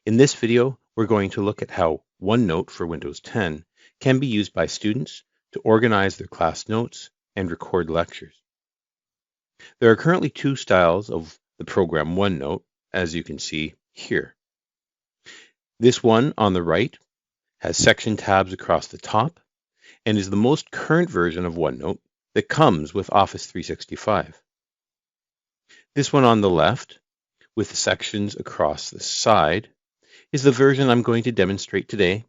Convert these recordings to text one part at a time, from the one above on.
In this video, we're going to look at how OneNote for Windows 10 can be used by students to organize their class notes and record lectures. There are currently two styles of the program OneNote, as you can see here. This one on the right has section tabs across the top and is the most current version of OneNote that comes with Office 365. This one on the left, with the sections across the side, is the version I'm going to demonstrate today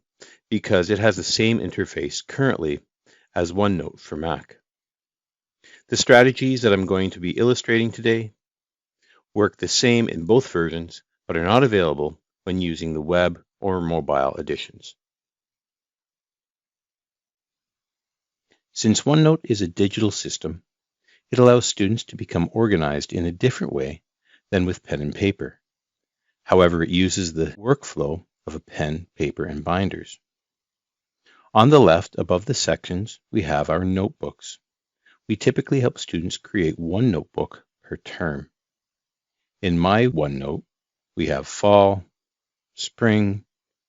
because it has the same interface currently as OneNote for Mac. The strategies that I'm going to be illustrating today work the same in both versions, but are not available when using the web or mobile editions. Since OneNote is a digital system, it allows students to become organized in a different way than with pen and paper. However, it uses the workflow of a pen, paper, and binders. On the left, above the sections, we have our notebooks. We typically help students create one notebook per term. In my OneNote, we have fall, spring,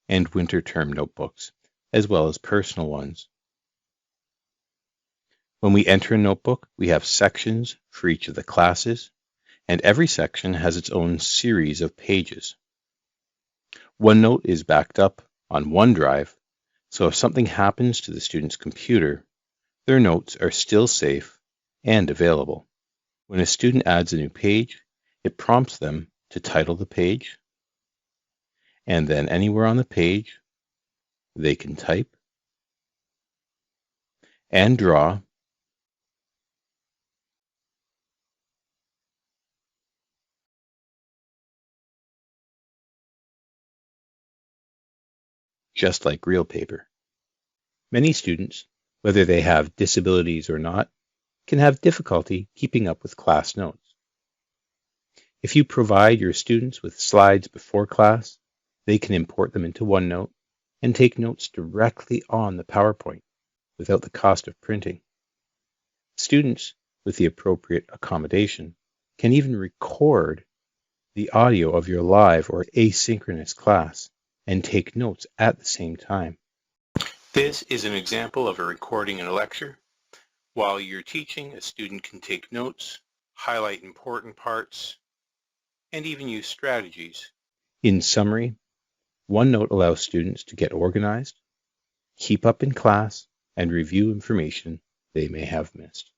and winter term notebooks, as well as personal ones. When we enter a notebook, we have sections for each of the classes, and every section has its own series of pages. OneNote is backed up on OneDrive, so if something happens to the student's computer, their notes are still safe and available. When a student adds a new page, it prompts them to title the page, and then anywhere on the page, they can type and draw just like real paper. Many students, whether they have disabilities or not, can have difficulty keeping up with class notes. If you provide your students with slides before class, they can import them into OneNote and take notes directly on the PowerPoint without the cost of printing. Students with the appropriate accommodation can even record the audio of your live or asynchronous class and take notes at the same time. This is an example of a recording in a lecture. While you're teaching, a student can take notes, highlight important parts, and even use strategies. In summary, OneNote allows students to get organized, keep up in class, and review information they may have missed.